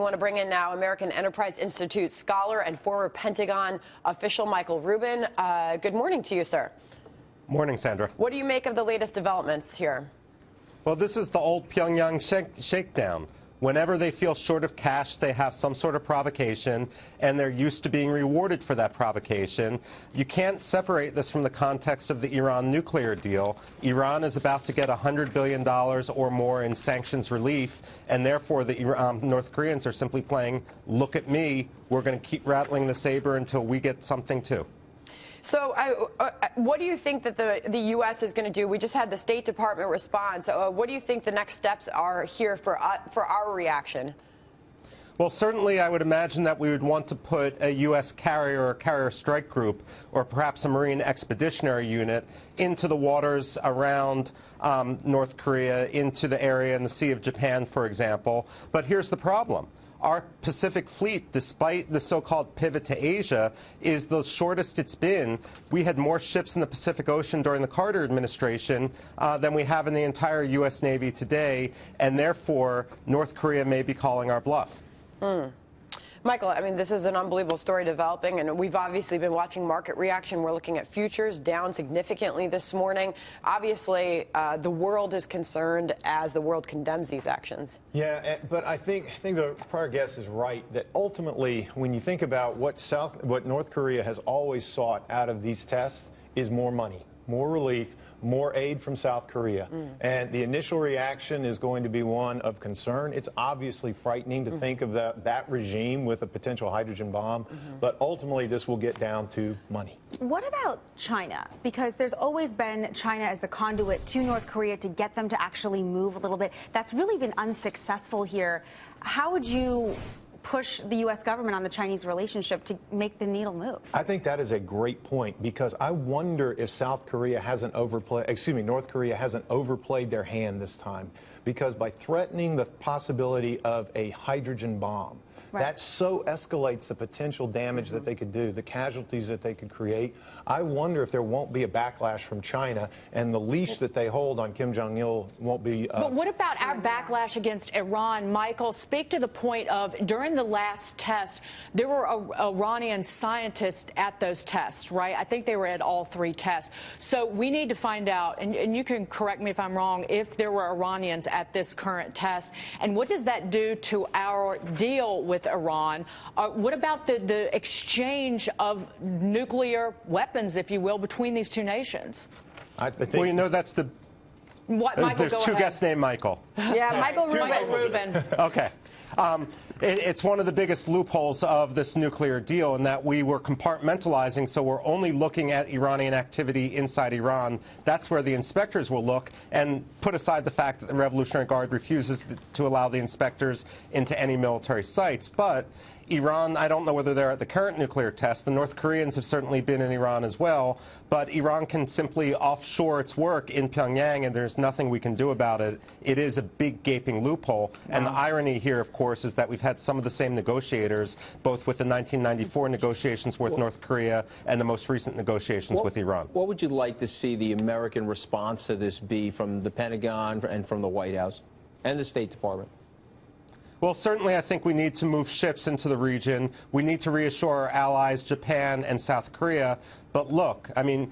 want to bring in now American Enterprise Institute scholar and former Pentagon official Michael Rubin. Good morning to you, sir. Morning, Sandra. What do you make of the latest developments here? Well, this is the old Pyongyang shakedown. Whenever they feel short of cash, they have some sort of provocation, and they're used to being rewarded for that provocation. You can't separate this from the context of the Iran nuclear deal. Iran is about to get $100 billion or more in sanctions relief, and therefore the North Koreans are simply playing, look at me, we're going to keep rattling the saber until we get something too. So what do you think that the U.S. is going to do? We just had the State Department response. What do you think the next steps are here for our reaction? Well, certainly I would imagine that we would want to put a U.S. carrier or carrier strike group or perhaps a Marine Expeditionary Unit into the waters around North Korea, into the area in the Sea of Japan, for example. But here's the problem. Our Pacific Fleet, despite the so-called pivot to Asia, is the shortest it's been. We had more ships in the Pacific Ocean during the Carter administration than we have in the entire U.S. Navy today, and therefore North Korea may be calling our bluff. Michael, I mean, this is an unbelievable story developing, and we've obviously been watching market reaction. We're looking at futures down significantly this morning. Obviously, the world is concerned as the world condemns these actions. Yeah, but I think the prior guest is right that ultimately, when you think about what North Korea has always sought out of these tests is more money, more relief, more aid from South Korea. And the initial reaction is going to be one of concern. It's obviously frightening to think of that regime with a potential hydrogen bomb, but ultimately this will get down to money. What about China? Because there's always been China as the conduit to North Korea to get them to actually move a little bit. That's really been unsuccessful here. How would you push the U.S. government on the Chinese relationship to make the needle move? I think that is a great point, because I wonder if North Korea hasn't overplayed their hand this time, because by threatening the possibility of a hydrogen bomb, that so escalates the potential damage that they could do, the casualties that they could create. I wonder if there won't be a backlash from China, and the leash that they hold on Kim Jong-il won't be... But what about our backlash against Iran? Michael, speak to the point of, during the last test, there were Iranian scientists at those tests, right? I think they were at all three tests. So we need to find out, and you can correct me if I'm wrong, if there were Iranians at this current test, and what does that do to our deal with Iran? What about the exchange of nuclear weapons, if you will, between these two nations? Well, you know, that's the... Michael, there's two guests named Michael. Yeah, Michael Rubin. Okay. It's one of the biggest loopholes of this nuclear deal, in that we were compartmentalizing, so we're only looking at Iranian activity inside Iran. That's where the inspectors will look, and put aside the fact that the Revolutionary Guard refuses to allow the inspectors into any military sites. But Iran, I don't know whether they're at the current nuclear test. The North Koreans have certainly been in Iran as well, but Iran can simply offshore its work in Pyongyang, and there's nothing we can do about it. It is a big gaping loophole. And the irony here, of course, is that we've had some of the same negotiators, both with the 1994 negotiations with North Korea and the most recent negotiations with Iran. What would you like to see the American response to this be from the Pentagon and from the White House and the State Department? Well, certainly I think we need to move ships into the region. We need to reassure our allies, Japan and South Korea. But look, I mean,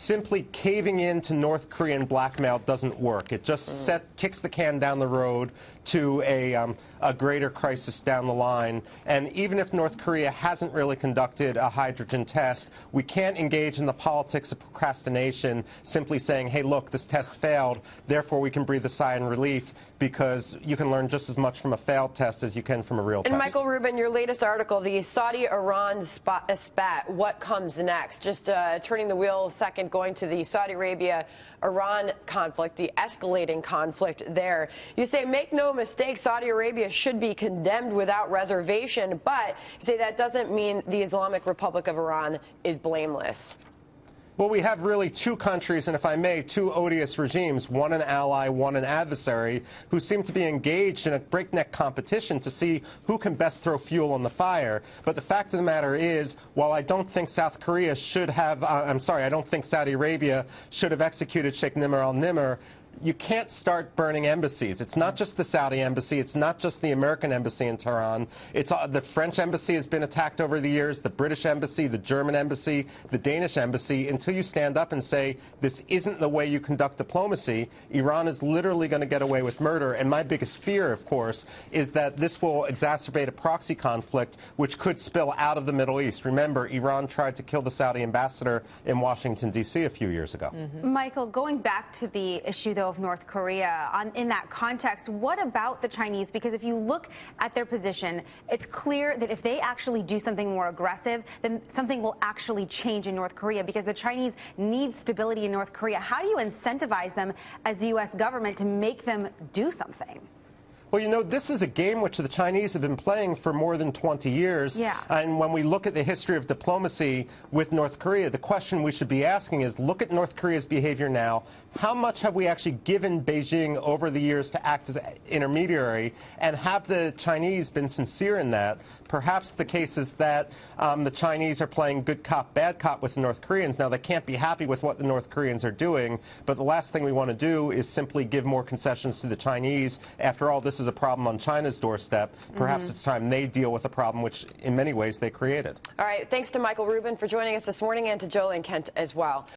simply caving in to North Korean blackmail doesn't work. It just kicks the can down the road to a greater crisis down the line. And even if North Korea hasn't really conducted a hydrogen test, we can't engage in the politics of procrastination, simply saying, hey, look, this test failed, therefore we can breathe a sigh in relief, because you can learn just as much from a failed test as you can from a real test. And Michael Rubin, your latest article, the Saudi-Iran spat, what comes next? Just turning the wheel a second, going to the Saudi Arabia-Iran conflict, the escalating conflict there. You say, make no mistake, Saudi Arabia should be condemned without reservation, but you say that doesn't mean the Islamic Republic of Iran is blameless. Well, we have really two countries, and if I may, two odious regimes, one an ally, one an adversary, who seem to be engaged in a breakneck competition to see who can best throw fuel on the fire. But the fact of the matter is, while I don't think South Korea should have, I don't think Saudi Arabia should have executed Sheikh Nimr al-Nimr, you can't start burning embassies. It's not just the Saudi embassy. It's not just the American embassy in Tehran. It's the French embassy has been attacked over the years, the British embassy, the German embassy, the Danish embassy. Until you stand up and say this isn't the way you conduct diplomacy, Iran is literally going to get away with murder. And my biggest fear, of course, is that this will exacerbate a proxy conflict which could spill out of the Middle East. Remember, Iran tried to kill the Saudi ambassador in Washington, D.C. a few years ago. Michael, going back to the issue, though, of North Korea, in that context, what about the Chinese? Because if you look at their position, it's clear that if they actually do something more aggressive, then something will actually change in North Korea, because the Chinese need stability in North Korea. How do you incentivize them as the U.S. government to make them do something? Well, you know, this is a game which the Chinese have been playing for more than 20 years. Yeah. And when we look at the history of diplomacy with North Korea, the question we should be asking is, look at North Korea's behavior now. How much have we actually given Beijing over the years to act as an intermediary? And have the Chinese been sincere in that? Perhaps the case is that the Chinese are playing good cop, bad cop with the North Koreans. Now, they can't be happy with what the North Koreans are doing, but the last thing we want to do is simply give more concessions to the Chinese. After all, this is a problem on China's doorstep. Perhaps it's time they deal with a problem which, in many ways, they created. All right. Thanks to Michael Rubin for joining us this morning, and to Joel and Kent as well.